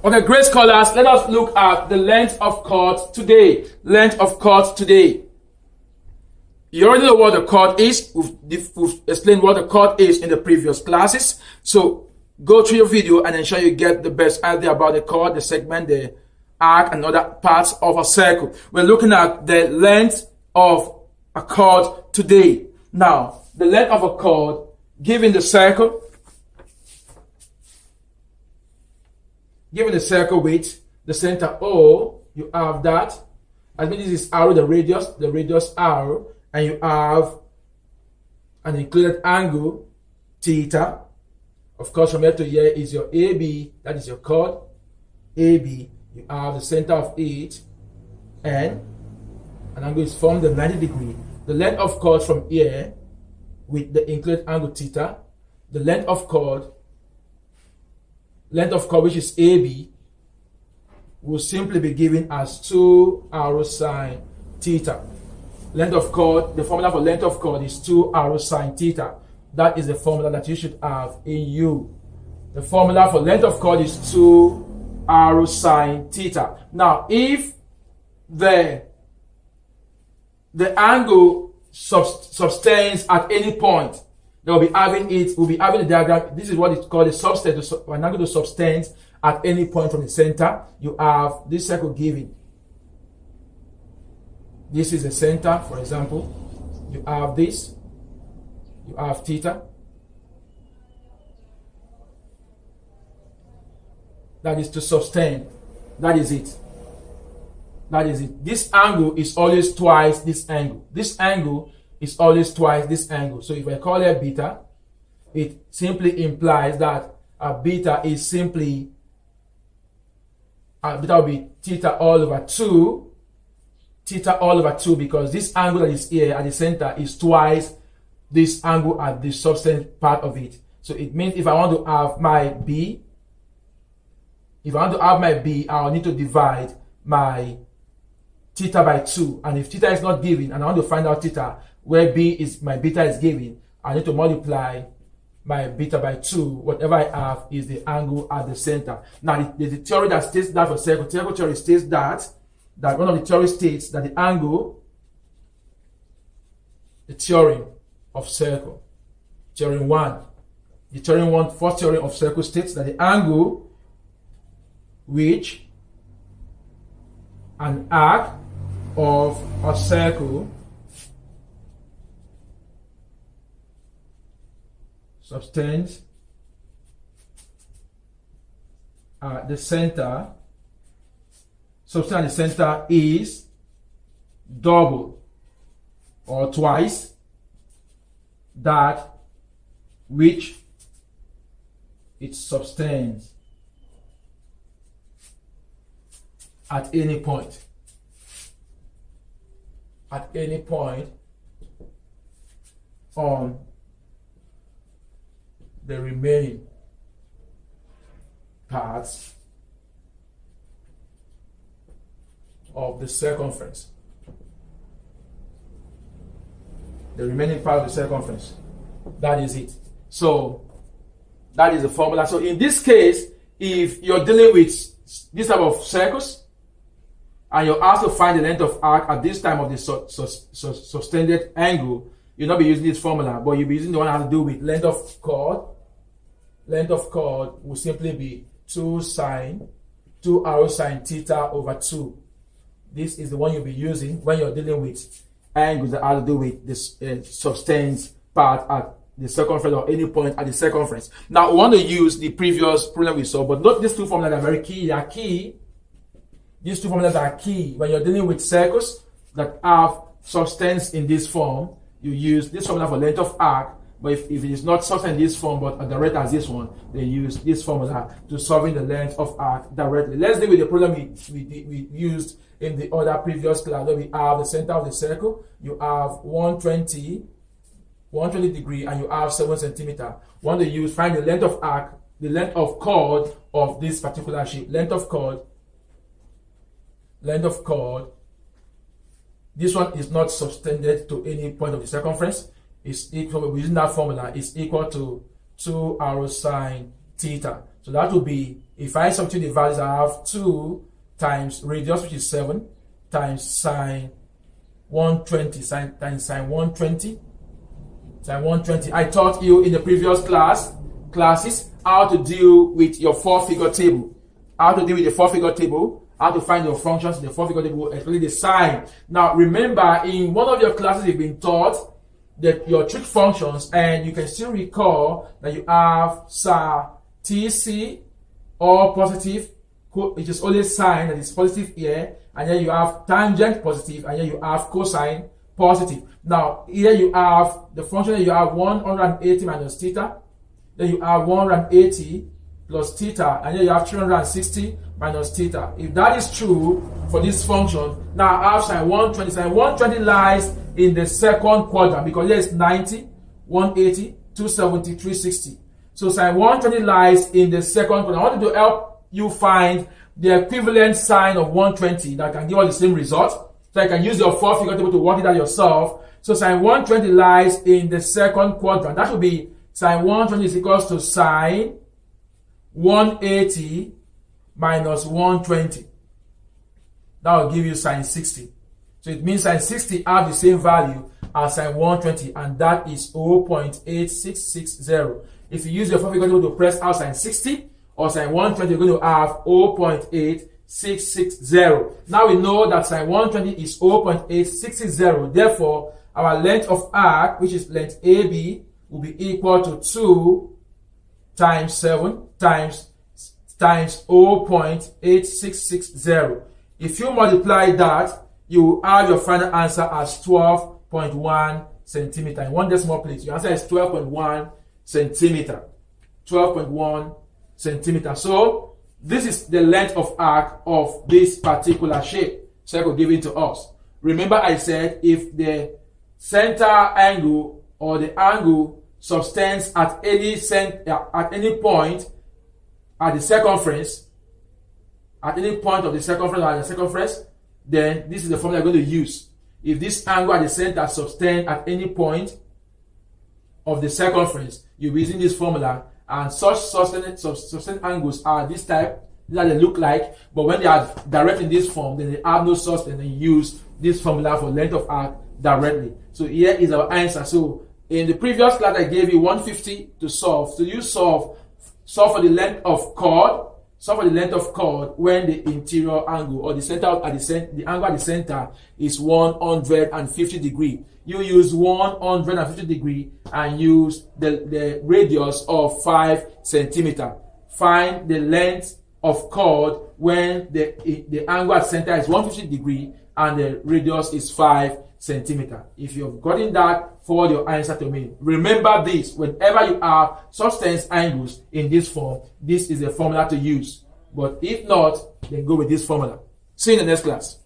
Okay, great scholars, let us look at the length of chord today. Length of chord today. You already know what the chord is. We've explained what the chord is in the previous classes. So go through your video and ensure you get the best idea about the chord, the segment, the arc, and other parts of a circle. We're looking at the length of a chord today. Now, the length of a chord given the circle, with the center O, you have that. I mean, this is arrow, the radius arrow, and you have an included angle, theta. Of course, from here to here is your AB, that is your chord, AB. You have the center of it, and an angle is formed at 90 degrees. The length of chord from here, with the included angle theta, the length of chord which is AB, will simply be given as 2 arrow sine theta. Length of chord, the formula for length of chord is 2 arrow sine theta. That is the formula that you should have in U. The formula for length of chord is 2 arrow sine theta. Now, if the angle subtends at any point, we'll be having the diagram. This is what it's called a subtend. An angle to subtend at any point from the center. You have this circle given. This is the center, for example. You have this. You have theta. That is to subtend. That is it. That is it. This angle is always twice this angle. This angle is always twice this angle. So if I call it beta, it simply implies that a beta is simply, beta will be theta all over 2, because this angle that is here at the center is twice this angle at the subtend part of it. So it means if I want to have my B, I'll need to divide my theta by 2. And if theta is not given, and I want to find out theta, where my beta is given, I need to multiply my beta by 2. Whatever I have is the angle at the center. Now, the theory that states that for circle theory states that one of the theories states that the angle, the theorem of circle, theorem 1, the theorem 1, first theorem of circle states that the angle which an arc of a circle subtends at the center, is double or twice that which it subtends at any point. At any point on the remaining parts of the circumference. The remaining part of the circumference. That is it. So that is the formula. So in this case, if you're dealing with this type of circles, and you're asked to find the length of arc at this time of the subtended angle, you'll not be using this formula, but you'll be using the one that has to do with length of chord. Length of chord will simply be 2 arrow sine theta over 2. This is the one you'll be using when you're dealing with angles that have to do with this subtends part at the circumference or any point at the circumference. Now, we want to use the previous problem we saw, but note these two formulas are very key. They are key. These two formulas are key. When you're dealing with circles that have subtends in this form, you use this formula for length of arc. But if it is not subtend in this form, but direct as this one, they use this formula to solving the length of arc directly. Let's deal with the problem we used in the other previous class, where we have the center of the circle. You have 120 degree, and you have 7 centimeter. Want to use find the length of arc, the length of chord of this particular shape. Length of chord. This one is not subtended to any point of the circumference. Is equal, using that formula, is equal to 2 arrow sine theta. So that will be, if I substitute the values, I have 2 times radius, which is 7, times sine 120, times sine 120. Sine 120. I taught you in the previous classes how to deal with your 4-figure table. How to deal with the 4-figure table, how to find your functions in the 4-figure table, especially the sine. Now remember, in one of your classes you've been taught that your trig functions, and you can still recall that you have TC or positive, which is always sine, that is positive here, and then you have tangent positive, and then you have cosine positive. Now here you have the function that you have 180 minus theta, then you have 180 plus theta, and then you have 360 minus theta. If that is true for this function, now I have sine 120. Sine 120 lies in the second quadrant because here is 90, 180, 270, 360. So sine 120 lies in the second quadrant. I wanted to help you find the equivalent sine of 120 that can give us the same result. So I can use your 4-figure table to work it out yourself. So sine 120 lies in the second quadrant. That would be sine 120 is equals to sine 180 minus 120. That will give you sine 60. So it means sine 60 have the same value as sine 120, and that is 0.8660. If you use your 4-figure table to press out sine 60 or sine 120, you're going to have 0.8660. Now we know that sine 120 is 0.8660. Therefore, our length of arc, which is length AB, will be equal to 2 times 7 times 0.8660. If you multiply that, you have your final answer as 12.1 centimeter. In one decimal place, your answer is 12.1 centimeter. 12.1 centimeter. So this is the length of arc of this particular shape circle given to us. Remember I said if the center angle or the angle subtends at any point at the circumference, at any point of the circumference or the circumference, then this is the formula I'm going to use. If this angle at the center subtends at any point of the circumference, you'll be using this formula, and such sustained angles are this type, that they look like, but when they are direct in this form, then they have no sustain, and you use this formula for length of arc directly. So here is our answer. So in the previous class I gave you 150 to solve. So you solve for the length of chord. Solve for the length of chord when the interior angle or the center at the angle at the center is 150 degree. You use 150 degree and use the radius of 5 centimeter. Find the length of chord when the angle at center is 150 degree and the radius is 5 centimeter. If you've gotten that, forward your answer to me. Remember this, whenever you have subtended angles in this form, this is a formula to use. But if not, then go with this formula. See you in the next class.